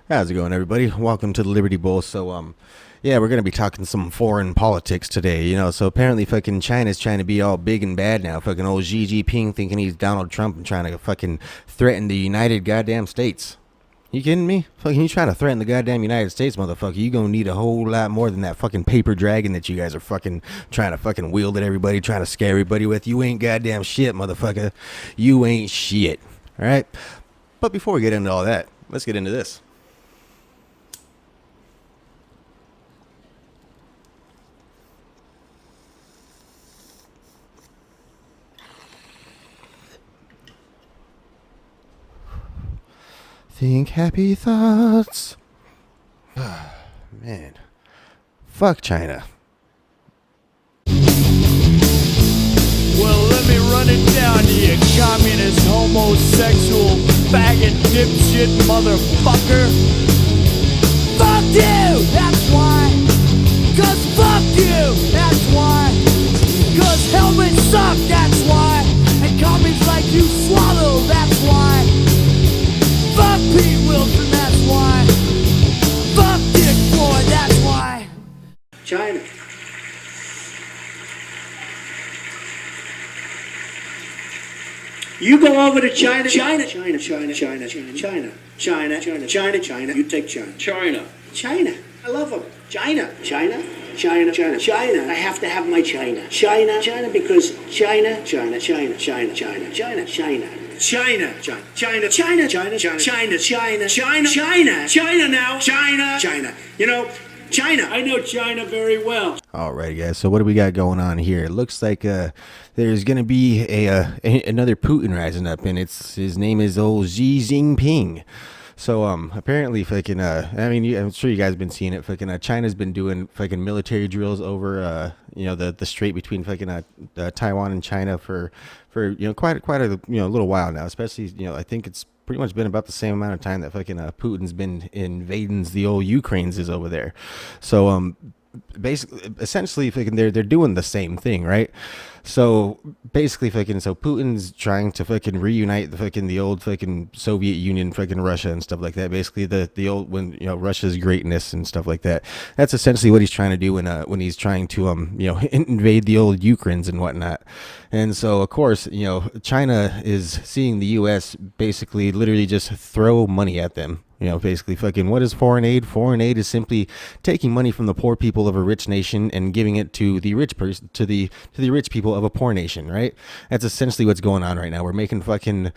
How's it going, everybody? Welcome to the Liberty Bowl. Yeah, we're gonna be talking some foreign politics today. So apparently, fucking China's trying to be all big and bad now. Fucking old Xi Jinping thinking he's Donald Trump and trying to fucking threaten the United goddamn States. You kidding me? Fucking, you trying to threaten the goddamn United States, motherfucker? You gonna need a whole lot more than that fucking paper dragon that you guys are fucking trying to fucking wield at everybody, trying to scare everybody with. You ain't goddamn shit, motherfucker. You ain't shit. All right. But before we get into all that, let's get into this. Think happy thoughts. Man. Fuck China. Well, let me run it down to you, communist, homosexual, faggot, dipshit, motherfucker. Fuck you! That's why. 'Cause fuck you! That's why. 'Cause helmets suck, that's why. And commies like you swallow, that's why. Fuck Pete Wilson, that's why. Fuck Dick Floyd, that's why. China. You go over to China. China. You take China. China. I love them. China. I have to have my China. China, because China now. You know, China. I know China very well. Alrighty, guys. So what do we got going on here? It looks like there's gonna be another Putin rising up, and his name is old Xi Jinping. So apparently fucking I'm sure you guys have been seeing it. Fucking China's been doing fucking military drills over the strait between fucking Taiwan and China for quite a little while now. Especially I think it's pretty much been about the same amount of time that fucking Putin's been invading the old Ukraines is over there. So basically, essentially, fucking they're doing the same thing, right? So basically, so Putin's trying to fucking reunite the old fucking Soviet Union, fucking Russia and stuff like that. Basically, the old when Russia's greatness and stuff like that. That's essentially what he's trying to do when he's trying to invade the old Ukraines and whatnot. And so of course China is seeing the U.S. basically literally just throw money at them. Basically fucking what is foreign aid? Foreign aid is simply taking money from the poor people of a rich nation and giving it to the rich person, to the rich people of a poor nation, right? That's essentially what's going on right now. We're making fucking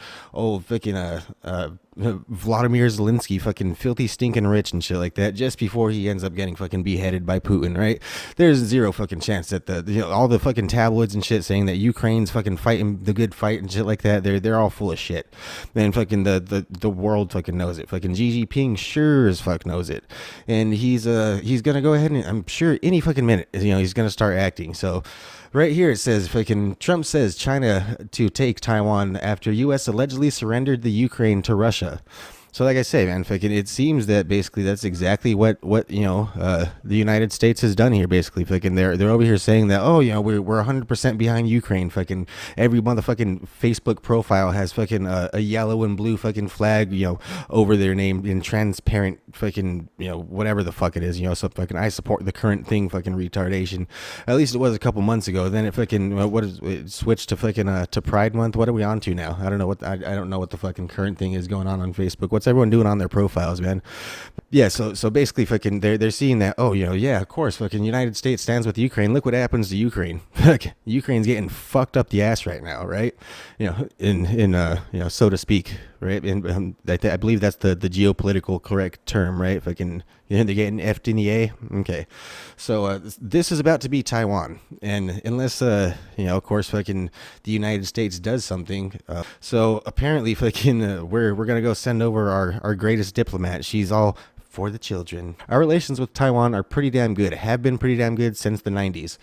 Vladimir Zelensky fucking filthy stinking rich and shit like that just before he ends up getting fucking beheaded by Putin, right? There's zero fucking chance that all the fucking tabloids and shit saying that Ukraine's fucking fighting the good fight and shit like that, they're all full of shit. And fucking the world fucking knows it. Fucking Xi Jinping sure as fuck knows it. And he's gonna go ahead and I'm sure any fucking minute he's gonna start acting. So right here it says fucking Trump says China to take Taiwan after U.S. allegedly surrendered the Ukraine to Russia. So like I say, man, fucking it seems that basically that's exactly what the United States has done here. Basically, fucking they're over here saying that we're 100% behind Ukraine. Fucking every motherfucking Facebook profile has fucking a yellow and blue fucking flag over their name in transparent fucking whatever the fuck it is. So fucking I support the current thing fucking retardation. At least it was a couple months ago. Then it fucking it switched to fucking to Pride Month. What are we on to now? I don't know what I don't know what the fucking current thing is going on Facebook. What's everyone doing on their profiles, man? Yeah, so basically fucking they're seeing that, of course fucking United States stands with Ukraine. Look what happens to Ukraine. Ukraine's getting fucked up the ass right now, right? In so to speak, right? And I believe that's the geopolitical correct term, right? Fucking they're getting effed in the A. Okay, so this is about to be Taiwan, and unless of course fucking the United States does something, so apparently fucking we're gonna go send over our greatest diplomat. She's all for the children. Our relations with Taiwan are pretty damn good, have been pretty damn good since the 90s.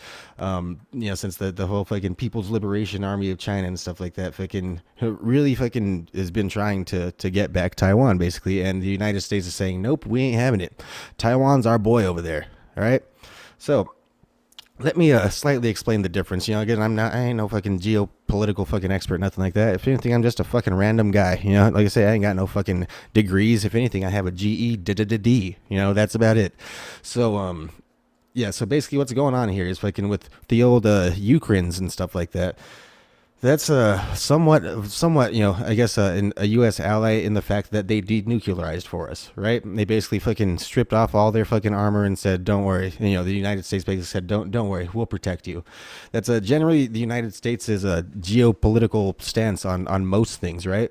Since the whole fucking People's Liberation Army of China and stuff like that fucking really fucking has been trying to get back Taiwan, basically. And the United States is saying, nope, we ain't having it. Taiwan's our boy over there. All right. So let me slightly explain the difference. You know, again, I ain't no fucking geopolitical fucking expert, nothing like that. If anything, I'm just a fucking random guy. You know, like I say, I ain't got no fucking degrees. If anything, I have a GED. You know, that's about it. So yeah. So basically, what's going on here is fucking with the old Ukraines and stuff like that. That's somewhat, you know, I guess a U.S. ally in the fact that they denuclearized for us, right? They basically fucking stripped off all their fucking armor and said, "Don't worry." And, you know, the United States basically said, "Don't worry, we'll protect you." That's generally the United States is a geopolitical stance on most things, right?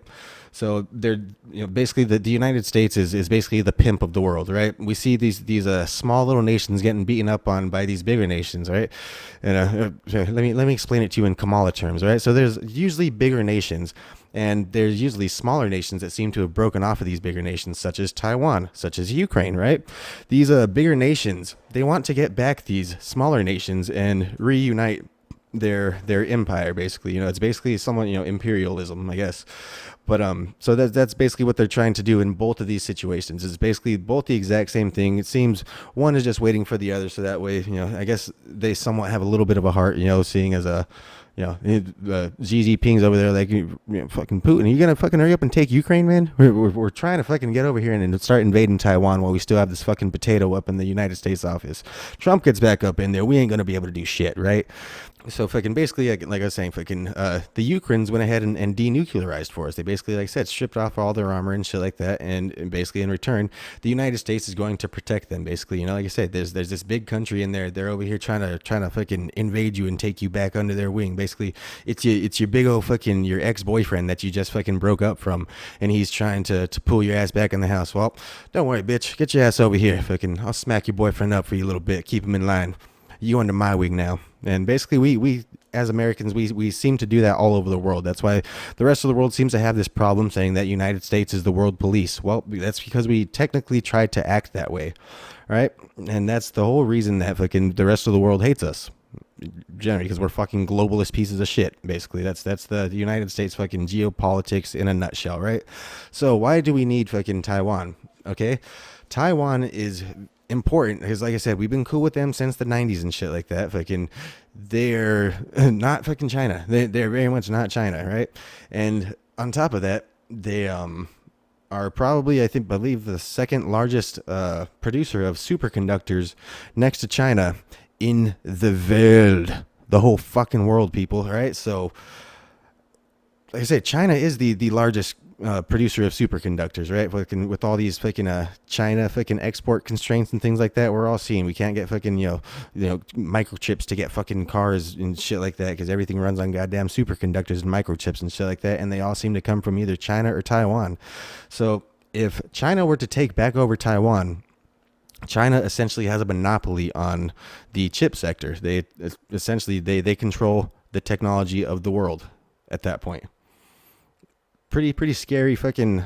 So they're, you know, basically the United States is basically the pimp of the world, right? We see these small little nations getting beaten up on by these bigger nations, right? And let me explain it to you in Kamala terms, right? So there's usually bigger nations, and there's usually smaller nations that seem to have broken off of these bigger nations, such as Taiwan, such as Ukraine, right? These bigger nations, they want to get back these smaller nations and reunite their empire, basically. You know, it's basically somewhat, you know, imperialism, I guess. But so that's basically what they're trying to do in both of these situations. It's basically both the exact same thing. It seems one is just waiting for the other, so that way, you know, I guess they somewhat have a little bit of a heart, you know, seeing as a, you know, Xi Jinping's over there like, you know, fucking Putin. Are you gonna fucking hurry up and take Ukraine, man? We're trying to fucking get over here and start invading Taiwan while we still have this fucking potato up in the United States office. Trump gets back up in there, we ain't gonna be able to do shit, right? So fucking basically, like I was saying, fucking the Ukrainians went ahead and denuclearized for us. They basically, like I said, stripped off all their armor and shit like that, and basically in return, the United States is going to protect them. Basically, you know, like I said, there's this big country in there. They're over here trying to fucking invade you and take you back under their wing. Basically, it's your big old fucking your ex-boyfriend that you just fucking broke up from, and he's trying to pull your ass back in the house. Well, don't worry, bitch, get your ass over here. Fucking, I'll smack your boyfriend up for you a little bit. Keep him in line. You under my wing now. And basically we as Americans, we seem to do that all over the world. That's why the rest of the world seems to have this problem saying that United States is the world police. Well, that's because we technically tried to act that way, right? And that's the whole reason that fucking the rest of the world hates us. Generally, because we're fucking globalist pieces of shit. Basically, that's the United States fucking geopolitics in a nutshell, right? So why do we need fucking Taiwan? Okay, Taiwan is important because, like I said, we've been cool with them since the 90s and shit like that. Fucking, they're not fucking China. They're very much not China, right? And on top of that, they are probably, believe the second largest producer of superconductors next to China in the world, the whole fucking world, people, right? So, like I said, China is the largest producer of superconductors, right? Fucking with all these fucking China fucking export constraints and things like that, we're all seeing we can't get fucking you know microchips to get fucking cars and shit like that because everything runs on goddamn superconductors and microchips and shit like that, and they all seem to come from either China or Taiwan. So if China were to take back over Taiwan, China essentially has a monopoly on the chip sector. They essentially they control the technology of the world at that point. Pretty scary fucking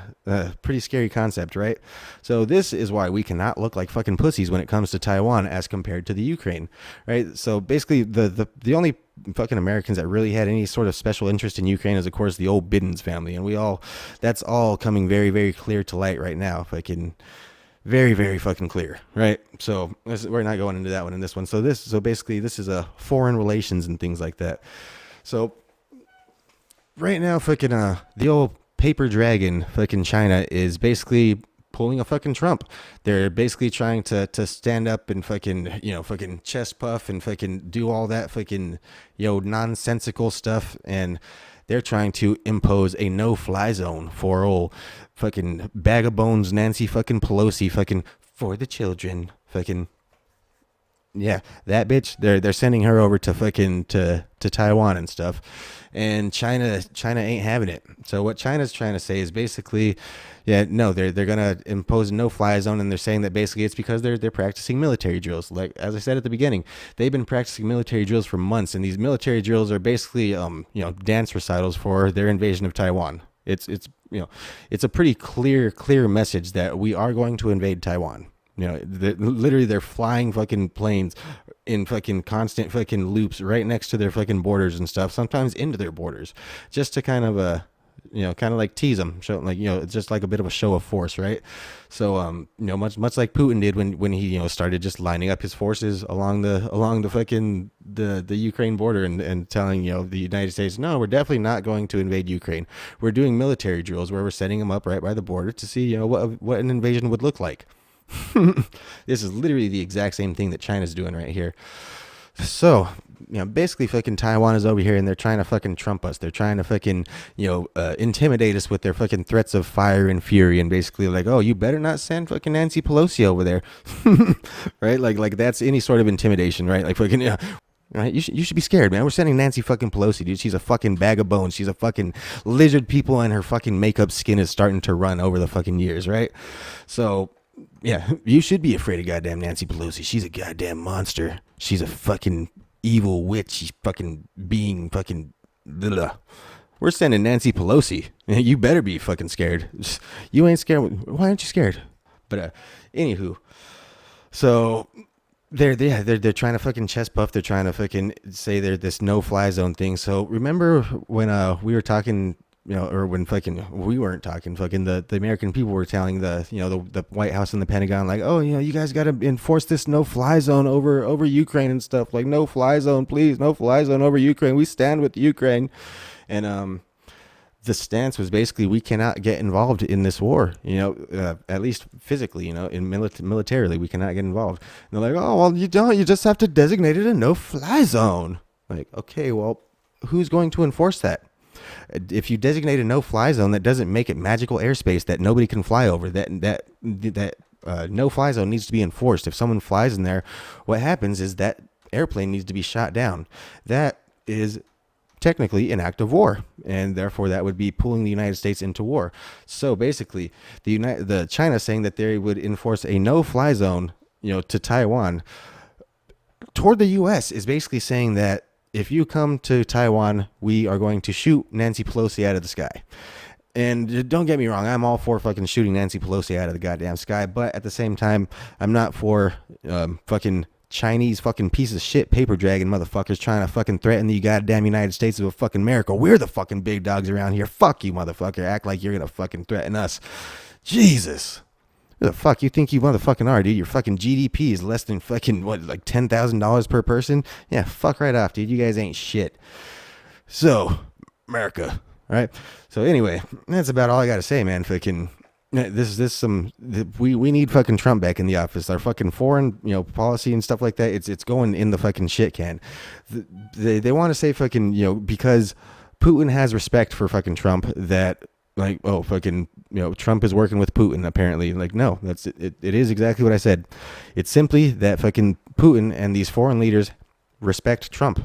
pretty scary concept, right? So this is why we cannot look like fucking pussies when it comes to Taiwan as compared to the Ukraine, right? So basically the only fucking Americans that really had any sort of special interest in Ukraine is of course the old Biden's family, and that's all coming very, very clear to light right now. Fucking very, very fucking clear, right? So we're not going into that one in this one. So basically this is a foreign relations and things like that. So right now, fucking the old paper dragon, fucking China is basically pulling a fucking Trump. They're basically trying to stand up and fucking fucking chest puff and fucking do all that fucking nonsensical stuff, and they're trying to impose a no-fly zone for old fucking bag of bones Nancy fucking Pelosi, fucking for the children, fucking. Yeah, that bitch. They're sending her over to fucking to Taiwan and stuff, and China ain't having it. So what China's trying to say is basically, yeah, no, they're gonna impose a no-fly zone, and they're saying that basically it's because they're practicing military drills. Like as I said at the beginning, they've been practicing military drills for months, and these military drills are basically dance recitals for their invasion of Taiwan. It's a pretty clear message that we are going to invade Taiwan. They're flying fucking planes in fucking constant fucking loops right next to their fucking borders and stuff, sometimes into their borders, just to kind of kind of like tease them, show like, it's just like a bit of a show of force, right? So, much like Putin did when he, started just lining up his forces along the fucking the Ukraine border and telling, the United States, no, we're definitely not going to invade Ukraine. We're doing military drills where we're setting them up right by the border to see, what an invasion would look like. This is literally the exact same thing that China's doing right here. So, basically fucking Taiwan is over here and they're trying to fucking trump us. They're trying to fucking, intimidate us with their fucking threats of fire and fury and basically like, oh, you better not send fucking Nancy Pelosi over there. Right? Like that's any sort of intimidation, right? Like fucking, yeah. Right? You should be scared, man. We're sending Nancy fucking Pelosi, dude. She's a fucking bag of bones. She's a fucking lizard people and her fucking makeup skin is starting to run over the fucking years, right? So, yeah, you should be afraid of goddamn Nancy Pelosi. She's a goddamn monster. She's a fucking evil witch. She's fucking being fucking... Blah. We're sending Nancy Pelosi. You better be fucking scared. You ain't scared. Why aren't you scared? But, anywho. So... They're trying to fucking chest puff. They're trying to fucking say they're this no-fly zone thing. So remember when we were talking, or when fucking we weren't talking, fucking the American people were telling the White House and the Pentagon like, oh, you guys got to enforce this no-fly zone over Ukraine and stuff. Like, no-fly zone, please, no-fly zone over Ukraine. We stand with Ukraine, and the stance was basically we cannot get involved in this war, at least physically, in militarily, we cannot get involved. And they're like, oh, well, you don't, you just have to designate it a no-fly zone. Like, okay, well, who's going to enforce that? If you designate a no-fly zone, that doesn't make it magical airspace that nobody can fly over. That no-fly zone needs to be enforced. If someone flies in there, what happens is that airplane needs to be shot down. That is technically an act of war, and therefore that would be pulling the United States into war. So basically, the China saying that they would enforce a no-fly zone, to Taiwan toward the U.S. is basically saying that if you come to Taiwan, we are going to shoot Nancy Pelosi out of the sky. And don't get me wrong, I'm all for fucking shooting Nancy Pelosi out of the goddamn sky, but at the same time, I'm not for fucking Chinese fucking piece of shit paper dragon motherfuckers trying to fucking threaten the goddamn United States of a fucking America. We're the fucking big dogs around here. Fuck you, motherfucker. Act like you're gonna fucking threaten us. Jesus. Who the fuck you think you motherfucking are, dude? Your fucking GDP is less than fucking, what, like $10,000 per person? Yeah, fuck right off, dude. You guys ain't shit. So, America. All right? So anyway, that's about all I gotta say, man. Fucking... We need fucking Trump back in the office. Our fucking foreign, policy and stuff like that. It's going in the fucking shit can. They want to say fucking, because Putin has respect for fucking Trump that like, oh, fucking, Trump is working with Putin apparently. Like, no, that's it. It is exactly what I said. It's simply that fucking Putin and these foreign leaders respect Trump.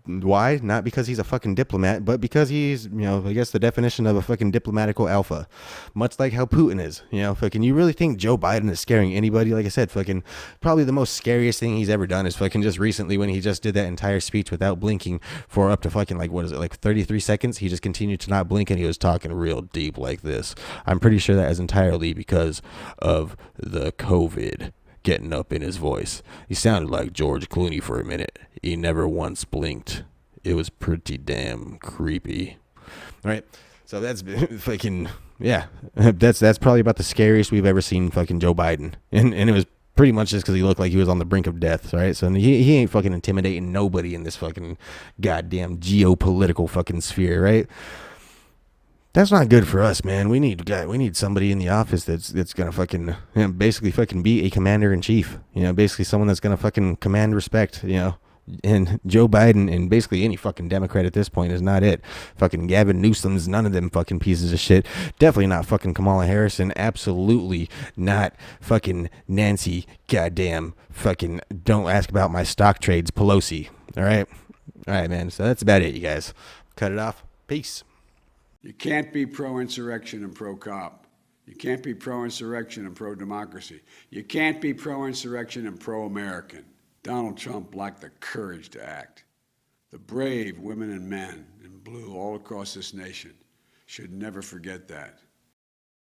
Why? Not because he's a fucking diplomat, but because he's, I guess the definition of a fucking diplomatical alpha. Much like how Putin is, fucking, you really think Joe Biden is scaring anybody? Like I said, fucking, probably the most scariest thing he's ever done is fucking just recently when he just did that entire speech without blinking for up to fucking, like, what is it, like 33 seconds? He just continued to not blink and he was talking real deep like this. I'm pretty sure that is entirely because of the COVID getting up in his voice. He sounded like George Clooney for a minute. He never once blinked. It was pretty damn creepy. All right, so that's fucking, yeah, that's probably about the scariest we've ever seen fucking Joe Biden, and it was pretty much just because he looked like he was on the brink of death, right? So he ain't fucking intimidating nobody in this fucking goddamn geopolitical fucking sphere, right? That's not good for us, man. We need somebody in the office that's gonna fucking, basically fucking be a commander in chief. Basically someone that's gonna fucking command respect. And Joe Biden and basically any fucking Democrat at this point is not it. Fucking Gavin Newsom's none of them fucking pieces of shit. Definitely not fucking Kamala Harris, and absolutely not fucking Nancy goddamn fucking don't ask about my stock trades Pelosi. All right, man. So that's about it, you guys. Cut it off. Peace. You can't be pro-insurrection and pro-cop. You can't be pro-insurrection and pro-democracy. You can't be pro-insurrection and pro-American. Donald Trump lacked the courage to act. The brave women and men in blue all across this nation should never forget that.